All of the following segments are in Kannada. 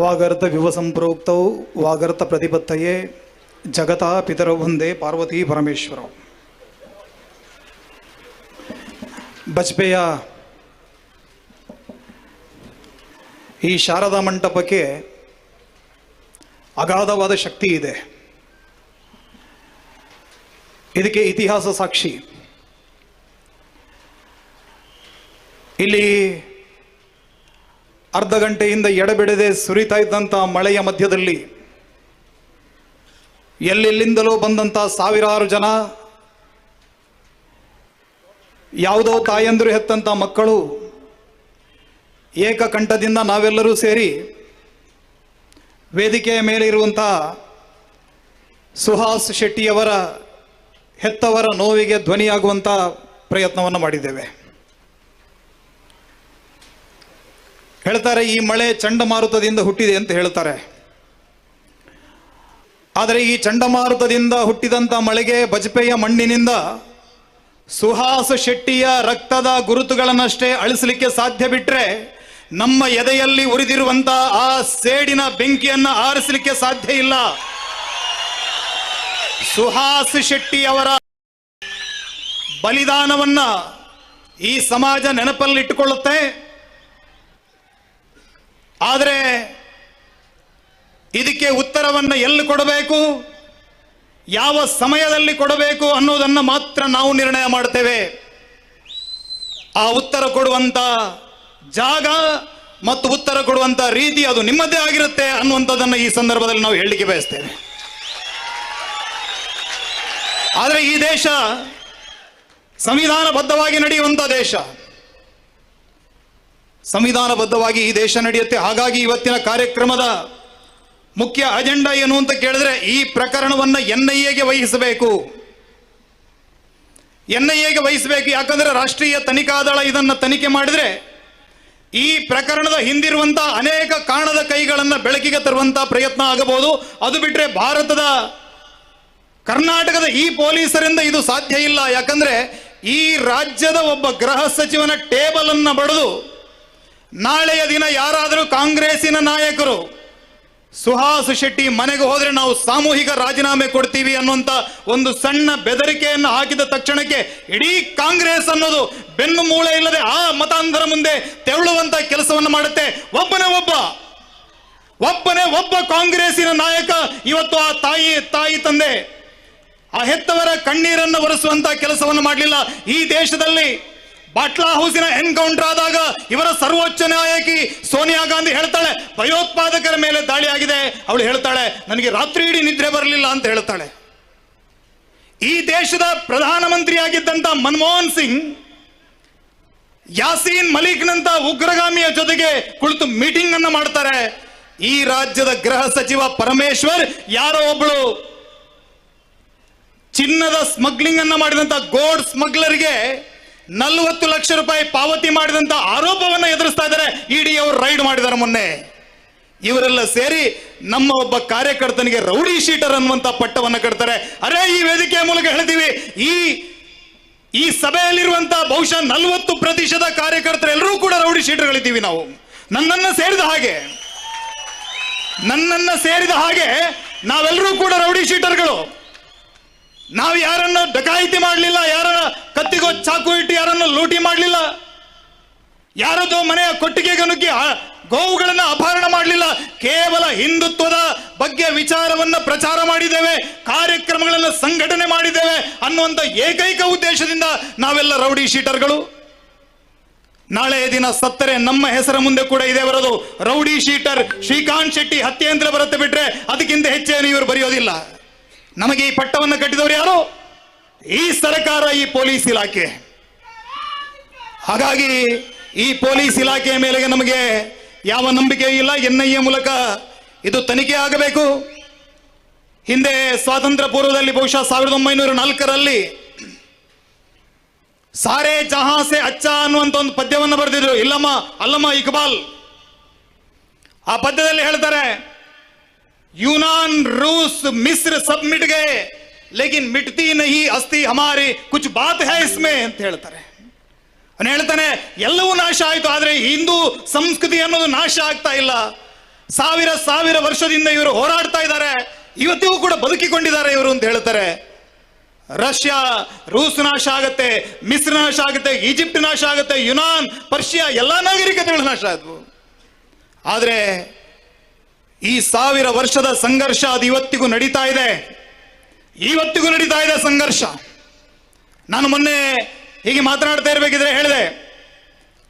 ವಾಗರ್ತ ವಿವ ಸಂಪ್ರೋಕ್ತೌ ವಾಗರ್ತ ಪ್ರತಿಪತ್ತಯೇ ಜಗತಾ ಪಿತರೌ ವಂದೇ ಪಾರ್ವತಿ ಪರಮೇಶ್ವರ. ಬಜ್ಪೆಯ ಈ ಶಾರದಾ ಮಂಟಪಕ್ಕೆ ಅಗಾಧವಾದ ಶಕ್ತಿ ಇದೆ. ಇದಕ್ಕೆ ಇತಿಹಾಸ ಸಾಕ್ಷಿ. ಇಲ್ಲಿ ಅರ್ಧ ಗಂಟೆಯಿಂದ ಎಡೆಬಿಡದೆ ಸುರಿತಾ ಇದ್ದಂಥ ಮಳೆಯ ಮಧ್ಯದಲ್ಲಿ ಎಲ್ಲೆಲ್ಲಿಂದಲೂ ಬಂದಂಥ ಸಾವಿರಾರು ಜನ, ಯಾವುದೋ ತಾಯಂದಿರು ಹೆತ್ತಂಥ ಮಕ್ಕಳು ಏಕಕಂಠದಿಂದ ನಾವೆಲ್ಲರೂ ಸೇರಿ ವೇದಿಕೆಯ ಮೇಲೆ ಇರುವಂಥ ಸುಹಾಸ್ ಶೆಟ್ಟಿಯವರ ಹೆತ್ತವರ ನೋವಿಗೆ ಧ್ವನಿಯಾಗುವಂಥ ಪ್ರಯತ್ನವನ್ನು ಮಾಡಿದ್ದೇವೆ. ಹೇಳ್ತಾರೆ ಈ ಮಳೆ ಚಂಡಮಾರುತದಿಂದ ಹುಟ್ಟಿದೆ ಅಂತ ಹೇಳ್ತಾರೆ. ಆದರೆ ಈ ಚಂಡಮಾರುತದಿಂದ ಹುಟ್ಟಿದಂಥ ಮಳೆಗೆ ಬಜ್ಪೆಯ ಮಣ್ಣಿನಿಂದ ಸುಹಾಸ್ ಶೆಟ್ಟಿಯ ರಕ್ತದ ಗುರುತುಗಳನ್ನಷ್ಟೇ ಅಳಿಸಲಿಕ್ಕೆ ಸಾಧ್ಯ. ಬಿಟ್ಟರೆ ನಮ್ಮ ಎದೆಯಲ್ಲಿ ಉರಿದಿರುವಂಥ ಆ ಸೇಡಿನ ಬೆಂಕಿಯನ್ನು ಆರಿಸಲಿಕ್ಕೆ ಸಾಧ್ಯ ಇಲ್ಲ. ಸುಹಾಸ್ ಶೆಟ್ಟಿ ಅವರ ಬಲಿದಾನವನ್ನ ಈ ಸಮಾಜ ನೆನಪಲ್ಲಿಟ್ಟುಕೊಳ್ಳುತ್ತೆ. ಆದರೆ ಇದಕ್ಕೆ ಉತ್ತರವನ್ನು ಎಲ್ಲಿ ಕೊಡಬೇಕು, ಯಾವ ಸಮಯದಲ್ಲಿ ಕೊಡಬೇಕು ಅನ್ನೋದನ್ನು ಮಾತ್ರ ನಾವು ನಿರ್ಣಯ ಮಾಡ್ತೇವೆ. ಆ ಉತ್ತರ ಕೊಡುವಂತ ಜಾಗ ಮತ್ತು ಉತ್ತರ ಕೊಡುವಂತ ರೀತಿ ಅದು ನಿಮ್ಮದೇ ಆಗಿರುತ್ತೆ ಅನ್ನುವಂಥದ್ದನ್ನು ಈ ಸಂದರ್ಭದಲ್ಲಿ ನಾವು ಹೇಳಲಿಕ್ಕೆ ಬಯಸ್ತೇವೆ. ಆದರೆ ಈ ದೇಶ ಸಂವಿಧಾನಬದ್ಧವಾಗಿ ನಡೆಯುವಂಥ ದೇಶ, ಸಂವಿಧಾನಬದ್ಧವಾಗಿ ಈ ದೇಶ ನಡೆಯುತ್ತೆ. ಹಾಗಾಗಿ ಇವತ್ತಿನ ಕಾರ್ಯಕ್ರಮದ ಮುಖ್ಯ ಅಜೆಂಡಾ ಏನು ಅಂತ ಕೇಳಿದ್ರೆ, ಈ ಪ್ರಕರಣವನ್ನು ಎನ್ಐಎಗೆ ವಹಿಸಬೇಕು. ಎನ್ಐಎಗೆ ವಹಿಸಬೇಕು. ಯಾಕಂದ್ರೆ ರಾಷ್ಟ್ರೀಯ ತನಿಖಾ ದಳ ಇದನ್ನು ತನಿಖೆ ಮಾಡಿದ್ರೆ ಈ ಪ್ರಕರಣದ ಹಿಂದಿರುವಂತ ಅನೇಕ ಕಾಣದ ಕೈಗಳನ್ನು ಬೆಳಕಿಗೆ ತರುವಂತ ಪ್ರಯತ್ನ ಆಗಬಹುದು. ಅದು ಬಿಟ್ಟರೆ ಕರ್ನಾಟಕದ ಈ ಪೊಲೀಸರಿಂದ ಇದು ಸಾಧ್ಯ ಇಲ್ಲ. ಯಾಕಂದ್ರೆ ಈ ರಾಜ್ಯದ ಒಬ್ಬ ಗೃಹ ಸಚಿವನ ಟೇಬಲ್ ಅನ್ನು ಬಡಿದು ನಾಳೆಯ ದಿನ ಯಾರಾದರೂ ಕಾಂಗ್ರೆಸ್ಸಿನ ನಾಯಕರು ಸುಹಾಸ್ ಶೆಟ್ಟಿ ಮನೆಗೆ ಹೋದ್ರೆ ನಾವು ಸಾಮೂಹಿಕ ರಾಜೀನಾಮೆ ಕೊಡ್ತೀವಿ ಅನ್ನುವಂತ ಒಂದು ಸಣ್ಣ ಬೆದರಿಕೆಯನ್ನು ಹಾಕಿದ ತಕ್ಷಣಕ್ಕೆ ಇಡೀ ಕಾಂಗ್ರೆಸ್ ಅನ್ನೋದು ಬೆನ್ನು ಮೂಳೆ ಇಲ್ಲದೆ ಆ ಮತಾಂಧರ ಮುಂದೆ ತೆವಳುವಂತ ಕೆಲಸವನ್ನು ಮಾಡುತ್ತೆ. ಒಬ್ಬನೇ ಒಬ್ಬ ಕಾಂಗ್ರೆಸ್ಸಿನ ನಾಯಕ ಇವತ್ತು ಆ ತಾಯಿ ತಂದೆ ಆ ಹೆತ್ತವರ ಕಣ್ಣೀರನ್ನು ಒರೆಸುವಂತ ಕೆಲಸವನ್ನು ಮಾಡಲಿಲ್ಲ. ಈ ದೇಶದಲ್ಲಿ ಬಾಟ್ಲಾ ಹೌಸಿನ ಎನ್ಕೌಂಟರ್ ಆದಾಗ ಇವರ ಸರ್ವೋಚ್ಚ ನ್ಯಾಯಕಿ ಸೋನಿಯಾ ಗಾಂಧಿ ಹೇಳ್ತಾಳೆ, ಭಯೋತ್ಪಾದಕರ ಮೇಲೆ ದಾಳಿ ಆಗಿದೆ. ಅವಳು ಹೇಳ್ತಾಳೆ, ನನಗೆ ರಾತ್ರಿ ಇಡೀ ನಿದ್ರೆ ಬರಲಿಲ್ಲ ಅಂತ ಹೇಳ್ತಾಳೆ. ಈ ದೇಶದ ಪ್ರಧಾನಮಂತ್ರಿಯಾಗಿದ್ದಂತ ಮನಮೋಹನ್ ಸಿಂಗ್ ಯಾಸೀನ್ ಮಲಿಕ್ನಂತ ಉಗ್ರಗಾಮಿಯ ಜೊತೆಗೆ ಕುಳಿತು ಮೀಟಿಂಗ್ ಅನ್ನು ಮಾಡ್ತಾರೆ. ಈ ರಾಜ್ಯದ ಗೃಹ ಸಚಿವ ಪರಮೇಶ್ವರ್ ಯಾರೋ ಒಬ್ಬಳು ಚಿನ್ನದ ಸ್ಮಗ್ಲಿಂಗ್ ಅನ್ನ ಮಾಡಿದಂತ ಗೋಲ್ಡ್ ಸ್ಮಗ್ಲರ್ಗೆ 40 ಲಕ್ಷ ರೂಪಾಯಿ ಪಾವತಿ ಮಾಡಿದಂತ ಆರೋಪವನ್ನು ಎದುರಿಸ್ತಾ ಇದ್ದಾರೆ. ಇಡಿ ಅವರು ರೈಡ್ ಮಾಡಿದ್ದಾರೆ ಮೊನ್ನೆ. ಇವರೆಲ್ಲ ಸೇರಿ ನಮ್ಮ ಒಬ್ಬ ಕಾರ್ಯಕರ್ತನಿಗೆ ರೌಡಿ ಶೀಟರ್ ಅನ್ನುವಂತ ಪಟ್ಟವನ್ನು ಕಟ್ತಾರೆ. ಅರೆ, ಈ ವೇದಿಕೆಯ ಮೂಲಕ ಹೇಳ್ತೀವಿ, ಈ ಸಭೆಯಲ್ಲಿರುವಂತಹ ಬಹುಶಃ 40% ಕಾರ್ಯಕರ್ತರೆಲ್ಲರೂ ಕೂಡ ರೌಡಿ ಶೀಟರ್ಗಳಿದ್ದೀವಿ. ನಾವು ನನ್ನನ್ನ ಸೇರಿದ ಹಾಗೆ ನಾವೆಲ್ಲರೂ ಕೂಡ ರೌಡಿ ಶೀಟರ್ಗಳು. ನಾವು ಯಾರನ್ನು ಡಕಾಯಿತಿ ಮಾಡಲಿಲ್ಲ, ಯಾರನ್ನ ಕತ್ತಿಗೋ ಚಾಕು ಇಟ್ಟು ಯಾರನ್ನು ಲೂಟಿ ಮಾಡಲಿಲ್ಲ, ಯಾರದೋ ಮನೆಯ ಕೊಟ್ಟಿಗೆಗೆ ನುಗ್ಗಿ ಗೋವುಗಳನ್ನು ಅಪಹರಣ ಮಾಡಲಿಲ್ಲ. ಕೇವಲ ಹಿಂದುತ್ವದ ಬಗ್ಗೆ ವಿಚಾರವನ್ನು ಪ್ರಚಾರ ಮಾಡಿದ್ದೇವೆ, ಕಾರ್ಯಕ್ರಮಗಳನ್ನು ಸಂಘಟನೆ ಮಾಡಿದ್ದೇವೆ ಅನ್ನುವಂಥ ಏಕೈಕ ಉದ್ದೇಶದಿಂದ ನಾವೆಲ್ಲ ರೌಡಿ ಶೀಟರ್ಗಳು. ನಾಳೆ ದಿನ ಸತ್ತರೆ ನಮ್ಮ ಹೆಸರ ಮುಂದೆ ಕೂಡ ಇದೆ ಬರೋದು ರೌಡಿ ಶೀಟರ್ ಶ್ರೀಕಾಂತ್ ಶೆಟ್ಟಿ ಹತ್ಯೆ ಅಂತ ಬರುತ್ತೆ. ಬಿಟ್ರೆ ಅದಕ್ಕಿಂತ ಹೆಚ್ಚೇನು ಇವರು ಬರೆಯೋದಿಲ್ಲ. ನಮಗೆ ಈ ಪಟ್ಟವನ್ನು ಕಟ್ಟಿದವರು ಯಾರು? ಈ ಸರ್ಕಾರ, ಈ ಪೊಲೀಸ್ ಇಲಾಖೆ. ಹಾಗಾಗಿ ಈ ಪೊಲೀಸ್ ಇಲಾಖೆಯ ಮೇಲೆ ನಮಗೆ ಯಾವ ನಂಬಿಕೆ ಇಲ್ಲ. ಎನ್ಐಎ ಮೂಲಕ ಇದು ತನಿಖೆ ಆಗಬೇಕು. ಹಿಂದೆ ಸ್ವಾತಂತ್ರ್ಯ ಪೂರ್ವದಲ್ಲಿ ಬಹುಶಃ 1904ರಲ್ಲಿ ಸಾರೇ ಜಹಾಂ ಸೆ ಅಚ್ಚಾ ಅನ್ನುವಂತ ಒಂದು ಪದ್ಯವನ್ನು ಬರೆದಿದ್ರು ಅಲ್ಲಮ್ಮ ಇಕ್ಬಾಲ್. ಆ ಪದ್ಯದಲ್ಲಿ ಹೇಳ್ತಾರೆ, यूनान रूस मिस्र सब मिट गए लेकिन मिटती नहीं अस्ति हमारी कुछ बात है इसमें ಅಂತ ಹೇಳ್ತಾರೆ. ಅವನು ಹೇಳ್ತಾನೆ ಎಲ್ಲವೂ ನಾಶ ಆಯಿತು, ಆದರೆ ಹಿಂದೂ ಸಂಸ್ಕೃತಿ ಅನ್ನೋದು ನಾಶ ಆಗ್ತಾ ಇಲ್ಲ. ಸಾವಿರ ಸಾವಿರ ವರ್ಷದಿಂದ ಇವರು ಹೋರಾಡ್ತಾ ಇದ್ದಾರೆ, ಇವತ್ತಿಗೂ ಕೂಡ ಬದುಕಿಕೊಂಡಿದ್ದಾರೆ ಇವರು ಅಂತ ಹೇಳ್ತಾರೆ. ರಷ್ಯಾ, ರೂಸ್ ನಾಶ ಆಗುತ್ತೆ, ಮಿಸ್ರ್ ನಾಶ ಆಗುತ್ತೆ, ಈಜಿಪ್ಟ್ ನಾಶ ಆಗುತ್ತೆ, ಯುನಾನ್, ಪರ್ಷಿಯಾ ಎಲ್ಲ ನಾಗರಿಕತೆಗಳು ನಾಶ ಆದವು. ಆದರೆ ಈ 1000 ವರ್ಷದ ಸಂಘರ್ಷ ಅದು ಇವತ್ತಿಗೂ ನಡೀತಾ ಇದೆ, ಇವತ್ತಿಗೂ ನಡೀತಾ ಇದೆ ಸಂಘರ್ಷ. ನಾನು ಮೊನ್ನೆ ಹೀಗೆ ಮಾತನಾಡ್ತಾ ಇರಬೇಕಿದ್ರೆ ಹೇಳಿದೆ,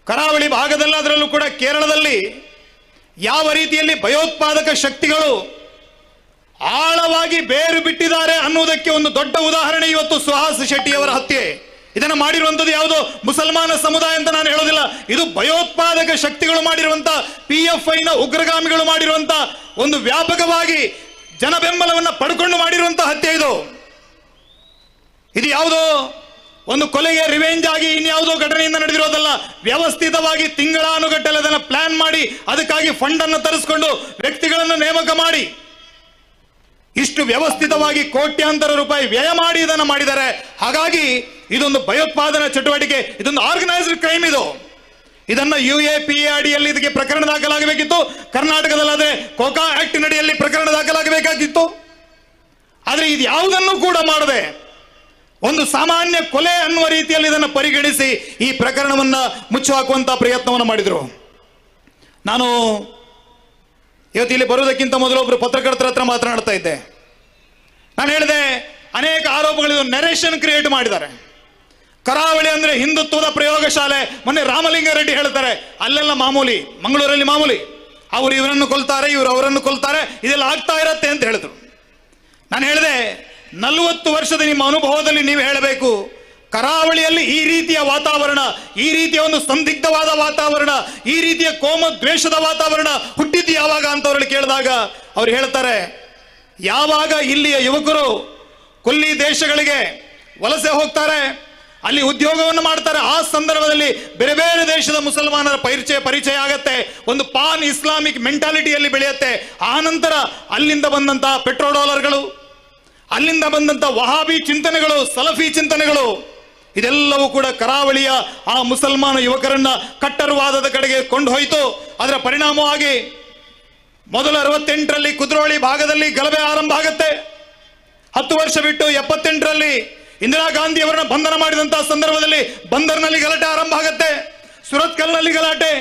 ಕರಾವಳಿ ಭಾಗದಲ್ಲಿ ಅದರಲ್ಲೂ ಕೂಡ ಕೇರಳದಲ್ಲಿ ಯಾವ ರೀತಿಯಲ್ಲಿ ಭಯೋತ್ಪಾದಕ ಶಕ್ತಿಗಳು ಆಳವಾಗಿ ಬೇರು ಬಿಟ್ಟಿದ್ದಾರೆ ಅನ್ನುವುದಕ್ಕೆ ಒಂದು ದೊಡ್ಡ ಉದಾಹರಣೆ ಇವತ್ತು ಸುಹಾಸ್ ಶೆಟ್ಟಿಯವರ ಹತ್ಯೆ. ಇದನ್ನು ಮಾಡಿರುವಂಥದ್ದು ಯಾವುದೋ ಮುಸಲ್ಮಾನ ಸಮುದಾಯ ಅಂತ ನಾನು ಹೇಳೋದಿಲ್ಲ, ಇದು ಭಯೋತ್ಪಾದಕ ಶಕ್ತಿಗಳು ಮಾಡಿರುವಂತ, PFI ನ ಉಗ್ರಗಾಮಿಗಳು ಮಾಡಿರುವಂತ ಒಂದು ವ್ಯಾಪಕವಾಗಿ ಜನ ಬೆಂಬಲವನ್ನು ಪಡ್ಕೊಂಡು ಮಾಡಿರುವಂತ ಹತ್ಯೆ ಇದು. ಇದು ಯಾವುದೋ ಒಂದು ಕೊಲೆಗೆ ರಿವೆಂಜ್ ಆಗಿ ಇನ್ಯಾವುದೋ ಘಟನೆಯಿಂದ ನಡೆದಿರೋದಲ್ಲ, ವ್ಯವಸ್ಥಿತವಾಗಿ ತಿಂಗಳಾನುಗಟ್ಟಲೆ ಅದನ್ನು ಪ್ಲಾನ್ ಮಾಡಿ ಅದಕ್ಕಾಗಿ ಫಂಡ್ ಅನ್ನು ತರಿಸಿಕೊಂಡು ವ್ಯಕ್ತಿಗಳನ್ನು ನೇಮಕ ಮಾಡಿ ಇಷ್ಟು ವ್ಯವಸ್ಥಿತವಾಗಿ ಕೋಟ್ಯಾಂತರ ರೂಪಾಯಿ ವ್ಯಯ ಮಾಡಿ ಇದನ್ನು ಮಾಡಿದ್ದಾರೆ. ಹಾಗಾಗಿ ಇದೊಂದು ಭಯೋತ್ಪಾದನಾ ಚಟುವಟಿಕೆ, ಇದೊಂದು ಆರ್ಗನೈಸ್ಡ್ ಕ್ರೈಮ್. ಇದನ್ನು UAPA ಅಡಿಯಲ್ಲಿ ಇದಕ್ಕೆ ಪ್ರಕರಣ ದಾಖಲಾಗಬೇಕಿತ್ತು. ಕರ್ನಾಟಕದಲ್ಲಾದ್ರೆ ಕೋಕಾ ಆಕ್ಟ್ ಅಡಿಯಲ್ಲಿ ಪ್ರಕರಣ ದಾಖಲಾಗಬೇಕಾಗಿತ್ತು. ಆದರೆ ಇದು ಯಾವುದನ್ನು ಕೂಡ ಮಾಡದೆ ಒಂದು ಸಾಮಾನ್ಯ ಕೊಲೆ ಅನ್ನುವ ರೀತಿಯಲ್ಲಿ ಇದನ್ನು ಪರಿಗಣಿಸಿ ಈ ಪ್ರಕರಣವನ್ನು ಮುಚ್ಚುಹಾಕುವಂತಹ ಪ್ರಯತ್ನವನ್ನು ಮಾಡಿದರು. ನಾನು ಇವತ್ತು ಇಲ್ಲಿ ಬರುವುದಕ್ಕಿಂತ ಮೊದಲು ಒಬ್ಬರು ಪತ್ರಕರ್ತರ ಹತ್ರ ಮಾತನಾಡ್ತಾ ಇದ್ದೆ. ನಾನು ಹೇಳಿದೆ, ಅನೇಕ ಆರೋಪಗಳಿದು ನೆರೇಷನ್ ಕ್ರಿಯೇಟ್ ಮಾಡಿದ್ದಾರೆ. ಕರಾವಳಿ ಅಂದ್ರೆ ಹಿಂದುತ್ವದ ಪ್ರಯೋಗಶಾಲೆ. ಮೊನ್ನೆ ರಾಮಲಿಂಗಾರೆಡ್ಡಿ ಹೇಳ್ತಾರೆ, ಅಲ್ಲೆಲ್ಲ ಮಾಮೂಲಿ, ಮಂಗಳೂರಲ್ಲಿ ಮಾಮೂಲಿ, ಅವರು ಇವರನ್ನು ಕೊಲ್ತಾರೆ, ಇವರು ಅವರನ್ನು ಕೊಲ್ತಾರೆ, ಇದೆಲ್ಲ ಆಗ್ತಾ ಇರತ್ತೆ ಅಂತ ಹೇಳಿದ್ರು. ನಾನು ಹೇಳಿದೆ, 40 ವರ್ಷದ ನಿಮ್ಮ ಅನುಭವದಲ್ಲಿ ನೀವು ಹೇಳಬೇಕು, ಕರಾವಳಿಯಲ್ಲಿ ಈ ರೀತಿಯ ವಾತಾವರಣ, ಈ ರೀತಿಯ ಒಂದು ಸಂದಿಗ್ಧವಾದ ವಾತಾವರಣ, ಈ ರೀತಿಯ ಕೋಮ ದ್ವೇಷದ ವಾತಾವರಣ ಹುಟ್ಟಿದ್ದು ಯಾವಾಗ ಅಂತ ಅವರಲ್ಲಿ ಕೇಳಿದಾಗ ಅವ್ರು ಹೇಳ್ತಾರೆ, ಯಾವಾಗ ಇಲ್ಲಿಯ ಯುವಕರು ಕೊಲ್ಲಿ ದೇಶಗಳಿಗೆ ವಲಸೆ ಹೋಗ್ತಾರೆ, ಅಲ್ಲಿ ಉದ್ಯೋಗವನ್ನು ಮಾಡ್ತಾರೆ, ಆ ಸಂದರ್ಭದಲ್ಲಿ ಬೇರೆ ಬೇರೆ ದೇಶದ ಮುಸಲ್ಮಾನರ ಪರಿಚಯ ಆಗತ್ತೆ, ಒಂದು ಪಾನ್ ಇಸ್ಲಾಮಿಕ್ ಮೆಂಟಾಲಿಟಿಯಲ್ಲಿ ಬೆಳೆಯುತ್ತೆ. ಆ ನಂತರ ಅಲ್ಲಿಂದ ಬಂದಂತಹ ಪೆಟ್ರೋ ಡಾಲರ್ಗಳು, ಅಲ್ಲಿಂದ ಬಂದಂತ ವಹಾಬಿ ಚಿಂತನೆಗಳು, ಸಲಫಿ ಚಿಂತನೆಗಳು, ಇದೆಲ್ಲವೂ ಕೂಡ ಕರಾವಳಿಯ ಆ ಮುಸಲ್ಮಾನ ಯುವಕರನ್ನ ಕಟ್ಟರವಾದದ ಕಡೆಗೆ ಕೊಂಡು ಹೋಯಿತು. ಅದರ ಪರಿಣಾಮವಾಗಿ ಮೊದಲು 68ರಲ್ಲಿ ಕುದ್ರೋಳಿ ಭಾಗದಲ್ಲಿ ಗಲಭೆ ಆರಂಭ ಆಗುತ್ತೆ. 10 ವರ್ಷ ಬಿಟ್ಟು 78ರಲ್ಲಿ ಇಂದಿರಾ ಗಾಂಧಿ ಅವರನ್ನ ಬಂಧನ ಮಾಡಿದಂತಹ ಸಂದರ್ಭದಲ್ಲಿ ಬಂದರ್ನಲ್ಲಿ ಗಲಾಟೆ ಆರಂಭ ಆಗುತ್ತೆ, ಸುರತ್ಕಲ್ನಲ್ಲಿ ಗಲಾಟೆ,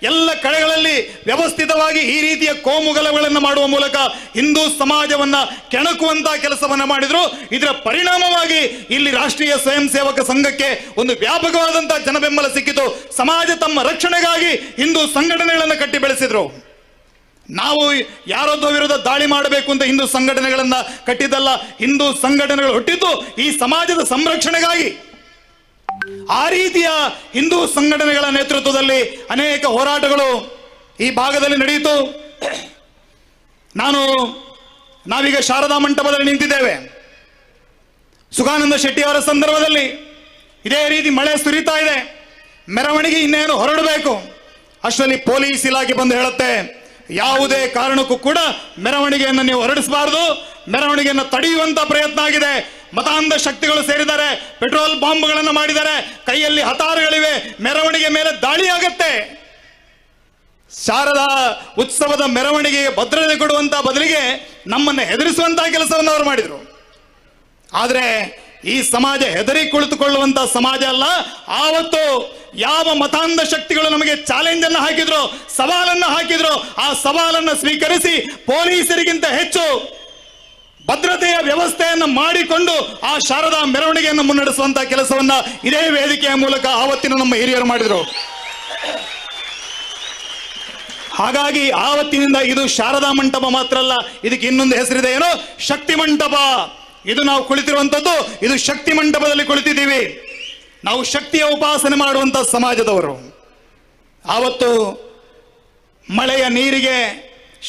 ಎಲ್ಲ ಕಡೆಗಳಲ್ಲಿ ವ್ಯವಸ್ಥಿತವಾಗಿ ಈ ರೀತಿಯ ಕೋಮು ಗಲಭೆಗಳನ್ನು ಮಾಡುವ ಮೂಲಕ ಹಿಂದೂ ಸಮಾಜವನ್ನ ಕೆಣಕುವಂತಹ ಕೆಲಸವನ್ನ ಮಾಡಿದ್ರು. ಇದರ ಪರಿಣಾಮವಾಗಿ ಇಲ್ಲಿ ರಾಷ್ಟ್ರೀಯ ಸ್ವಯಂ ಸೇವಕ ಸಂಘಕ್ಕೆ ಒಂದು ವ್ಯಾಪಕವಾದಂತಹ ಜನಬೆಂಬಲ ಸಿಕ್ಕಿತು. ಸಮಾಜ ತಮ್ಮ ರಕ್ಷಣೆಗಾಗಿ ಹಿಂದೂ ಸಂಘಟನೆಗಳನ್ನು ಕಟ್ಟಿ ಬೆಳೆಸಿದ್ರು. ನಾವು ಯಾರೊಬ್ಬ ವಿರುದ್ಧ ದಾಳಿ ಮಾಡಬೇಕು ಅಂತ ಹಿಂದೂ ಸಂಘಟನೆಗಳನ್ನ ಕಟ್ಟಿದ್ದಲ್ಲ, ಹಿಂದೂ ಸಂಘಟನೆಗಳು ಹುಟ್ಟಿದ್ದು ಈ ಸಮಾಜದ ಸಂರಕ್ಷಣೆಗಾಗಿ. ಆ ರೀತಿಯ ಹಿಂದೂ ಸಂಘಟನೆಗಳ ನೇತೃತ್ವದಲ್ಲಿ ಅನೇಕ ಹೋರಾಟಗಳು ಈ ಭಾಗದಲ್ಲಿ ನಡೆಯಿತು. ನಾವೀಗ ಶಾರದಾ ಮಂಟಪದಲ್ಲಿ ನಿಂತಿದ್ದೇವೆ. ಸುಖಾನಂದ ಶೆಟ್ಟಿ ಅವರ ಸಂದರ್ಭದಲ್ಲಿ ಇದೇ ರೀತಿ ಮಳೆ ಸುರಿತಾ ಇದೆ, ಮೆರವಣಿಗೆ ಇನ್ನೇನು ಹೊರಡಬೇಕು. ಅಷ್ಟರಲ್ಲಿ ಪೊಲೀಸ್ ಇಲಾಖೆ ಬಂದು ಹೇಳುತ್ತೆ, ಯಾವುದೇ ಕಾರಣಕ್ಕೂ ಕೂಡ ಮೆರವಣಿಗೆಯನ್ನು ನೀವು ಹೊರಡಿಸಬಾರದು, ಮೆರವಣಿಗೆಯನ್ನು ತಡೆಯುವಂತ ಪ್ರಯತ್ನ ಆಗಿದೆ. ಮತಾಂಧ ಶಕ್ತಿಗಳು ಸೇರಿದ್ದಾರೆ, ಪೆಟ್ರೋಲ್ ಬಾಂಬ್ಗಳನ್ನು ಮಾಡಿದ್ದಾರೆ, ಕೈಯಲ್ಲಿ ಹತಾರಗಳಿವೆ, ಮೆರವಣಿಗೆ ಮೇಲೆ ದಾಳಿ ಆಗತ್ತೆ. ಶಾರದಾ ಉತ್ಸವದ ಮೆರವಣಿಗೆಗೆ ಭದ್ರತೆ ಕೊಡುವಂತ ಬದಲಿಗೆ ನಮ್ಮನ್ನು ಹೆದರಿಸುವಂತಹ ಕೆಲಸವನ್ನು ಅವರು ಮಾಡಿದರು. ಆದರೆ ಈ ಸಮಾಜ ಹೆದರಿ ಕುಳಿತುಕೊಳ್ಳುವಂತ ಸಮಾಜ ಅಲ್ಲ. ಆವತ್ತು ಯಾವ ಮತಾಂಧ ಶಕ್ತಿಗಳು ನಮಗೆ ಚಾಲೆಂಜ್ ಅನ್ನು ಹಾಕಿದ್ರು, ಸವಾಲನ್ನು ಹಾಕಿದ್ರು, ಆ ಸವಾಲನ್ನು ಸ್ವೀಕರಿಸಿ ಪೊಲೀಸರಿಗಿಂತ ಹೆಚ್ಚು ಭದ್ರತೆಯ ವ್ಯವಸ್ಥೆಯನ್ನು ಮಾಡಿಕೊಂಡು ಆ ಶಾರದಾ ಮೆರವಣಿಗೆಯನ್ನು ಮುನ್ನಡೆಸುವಂತಹ ಕೆಲಸವನ್ನ ಇದೇ ವೇದಿಕೆಯ ಮೂಲಕ ಆವತ್ತಿನ ನಮ್ಮ ಹಿರಿಯರು ಮಾಡಿದರು. ಹಾಗಾಗಿ ಆವತ್ತಿನಿಂದ ಇದು ಶಾರದಾ ಮಂಟಪ ಮಾತ್ರ ಅಲ್ಲ, ಇದಕ್ಕೆ ಇನ್ನೊಂದು ಹೆಸರಿದೆ, ಏನೋ ಶಕ್ತಿ ಮಂಟಪ. ಇದು ನಾವು ಕುಳಿತಿರುವಂತದ್ದು, ಇದು ಶಕ್ತಿ ಮಂಟಪದಲ್ಲಿ ಕುಳಿತಿದ್ದೀವಿ. ನಾವು ಶಕ್ತಿಯ ಉಪಾಸನೆ ಮಾಡುವಂತ ಸಮಾಜದವರು. ಆವತ್ತು ಮಳೆಯ ನೀರಿಗೆ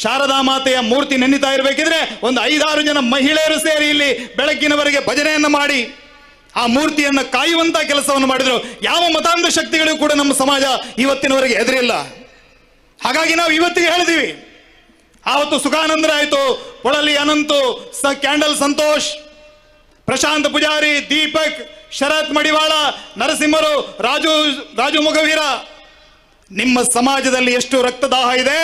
ಶಾರದಾ ಮಾತೆಯ ಮೂರ್ತಿ ನೆನೀತಾ ಇರಬೇಕಿದ್ರೆ ಒಂದು 5-6 ಜನ ಮಹಿಳೆಯರು ಸೇರಿ ಇಲ್ಲಿ ಬೆಳಗ್ಗಿನವರೆಗೆ ಭಜನೆಯನ್ನು ಮಾಡಿ ಆ ಮೂರ್ತಿಯನ್ನು ಕಾಯುವಂತ ಕೆಲಸವನ್ನು ಮಾಡಿದ್ರು. ಯಾವ ಮತಾಂಧ ಶಕ್ತಿಗಳಿಗೂ ಕೂಡ ನಮ್ಮ ಸಮಾಜ ಇವತ್ತಿನವರೆಗೆ ಹೆದರಿಲ್ಲ. ಹಾಗಾಗಿ ನಾವು ಇವತ್ತಿಗೆ ಹೇಳಿದೀವಿ, ಆವತ್ತು ಸುಖಾನಂದರಾಯ್ತು, ಪೊಳಲಿ ಅನಂತು, ಕ್ಯಾಂಡಲ್ ಸಂತೋಷ್, ಪ್ರಶಾಂತ್ ಪೂಜಾರಿ, ದೀಪಕ್, ಶರತ್ ಮಡಿವಾಳ, ನರಸಿಂಹರು, ರಾಜು ಮುಗವೀರ, ನಿಮ್ಮ ಸಮಾಜದಲ್ಲಿ ಎಷ್ಟು ರಕ್ತದಾಹ ಇದೆ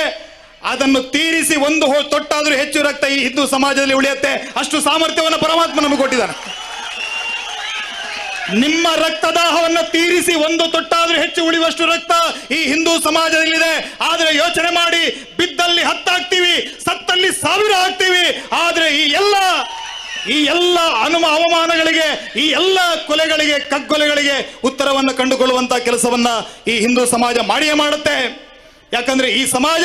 ಅದನ್ನು ತೀರಿಸಿ ಒಂದು ತೊಟ್ಟಾದರೂ ಹೆಚ್ಚು ರಕ್ತ ಈ ಹಿಂದೂ ಸಮಾಜದಲ್ಲಿ ಉಳಿಯುತ್ತೆ. ಅಷ್ಟು ಸಾಮರ್ಥ್ಯವನ್ನು ಪರಮಾತ್ಮ ನಮಗೆ ಕೊಟ್ಟಿದ್ದಾನೆ. ನಿಮ್ಮ ರಕ್ತದಾಹವನ್ನು ತೀರಿಸಿ ಒಂದು ತೊಟ್ಟಾದ್ರೂ ಹೆಚ್ಚು ಉಳಿಯುವಷ್ಟು ರಕ್ತ ಈ ಹಿಂದೂ ಸಮಾಜದಲ್ಲಿದೆ. ಆದ್ರೆ ಯೋಚನೆ ಮಾಡಿ, ಬಿದ್ದಲ್ಲಿ 10 ಆಗ್ತೀವಿ, ಸತ್ತಲ್ಲಿ 1000 ಆಗ್ತೀವಿ. ಆದ್ರೆ ಈ ಎಲ್ಲ ಅವಮಾನಗಳಿಗೆ, ಈ ಎಲ್ಲ ಕೊಲೆಗಳಿಗೆ, ಕಗ್ಗೊಲೆಗಳಿಗೆ ಉತ್ತರವನ್ನು ಕಂಡುಕೊಳ್ಳುವಂತ ಕೆಲಸವನ್ನ ಈ ಹಿಂದೂ ಸಮಾಜ ಮಾಡಿಯೇ ಮಾಡುತ್ತೆ. ಯಾಕಂದ್ರೆ ಈ ಸಮಾಜ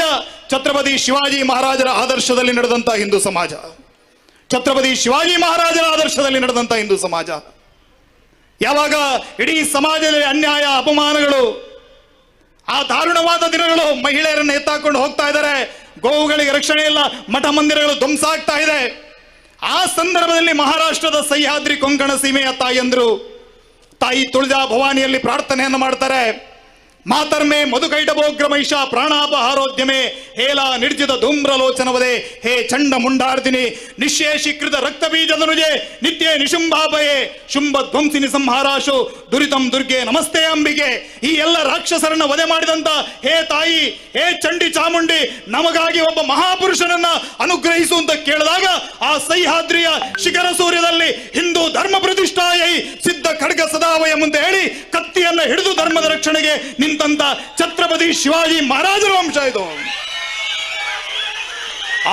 ಛತ್ರಪತಿ ಶಿವಾಜಿ ಮಹಾರಾಜರ ಆದರ್ಶದಲ್ಲಿ ನಡೆದಂತ ಹಿಂದೂ ಸಮಾಜ. ಛತ್ರಪತಿ ಶಿವಾಜಿ ಮಹಾರಾಜರ ಆದರ್ಶದಲ್ಲಿ ನಡೆದಂತ ಹಿಂದೂ ಸಮಾಜ. ಯಾವಾಗ ಇಡೀ ಸಮಾಜದಲ್ಲಿ ಅನ್ಯಾಯ, ಅಪಮಾನಗಳು, ಆ ದಾರುಣವಾದ ದಿನಗಳು, ಮಹಿಳೆಯರನ್ನು ಎತ್ತಾಕೊಂಡು ಹೋಗ್ತಾ ಇದ್ದಾರೆ, ಗೋವುಗಳಿಗೆ ರಕ್ಷಣೆ ಇಲ್ಲ, ಮಠ ಮಂದಿರಗಳು ಧ್ವಂಸ ಆಗ್ತಾ ಇದೆ. ಆ ಸಂದರ್ಭದಲ್ಲಿ ಮಹಾರಾಷ್ಟ್ರದ ಸಹ್ಯಾದ್ರಿ ಕೊಂಕಣ ಸೀಮೆಯ ತಾಯಿಯಂದ್ರು ತಾಯಿ ತುಳಜಾ ಭವಾನಿಯಲ್ಲಿ ಪ್ರಾರ್ಥನೆಯನ್ನು ಮಾಡ್ತಾರೆ. ಮಾತರ್ಮೆ ಮಧುಕೈಟಭೋಗ್ರ ಮಹಿಷ ಪ್ರಾಣಾಪಹಾರೋದ್ಯಮೆ ಹೇಲ ನಿರ್ಜಿತ ಧೂಮ್ರಲೋಚನವದೆ ಹೇ ಚಂಡ ಮುಂಡಾರ್ದಿನಿ ನಿಶೇಷೀಕೃತ ರಕ್ತ ಬೀಜದನುಜೆ ನಿತ್ಯ ನಿಶುಂಭಾಭಯೇ ಶುಂಭ ಧ್ವಂಸಿನಿ ಸಂಹಾರಾಶು ದುರಿತಂ ದುರ್ಗೆ ನಮಸ್ತೆ ಅಂಬಿಗೆ. ಈ ಎಲ್ಲ ರಾಕ್ಷಸರನ್ನ ವಧೆ ಮಾಡಿದಂತ ಹೇ ತಾಯಿ, ಹೇ ಚಂಡಿ ಚಾಮುಂಡಿ, ನಮಗಾಗಿ ಒಬ್ಬ ಮಹಾಪುರುಷನನ್ನ ಅನುಗ್ರಹಿಸು ಅಂತ ಕೇಳಿದಾಗ ಆ ಸಹ್ಯಾದ್ರಿಯ ಶಿಖರ ಸೂರ್ಯದಲ್ಲಿ ಹಿಂದೂ ಧರ್ಮ ಪ್ರತಿಷ್ಠಾಯೈ ಸಿದ್ಧ ಖಡ್ಗ ಸದಾವಯ ಮುಂದೆ ಹೇಳಿ ಕತ್ತಿಯನ್ನ ಹಿಡಿದು ಧರ್ಮದ ರಕ್ಷಣೆಗೆ ನಿಂತಂತ ಛತ್ರಪತಿ ಶಿವಾಜಿ ಮಹಾರಾಜರ ವಂಶ ಇದು.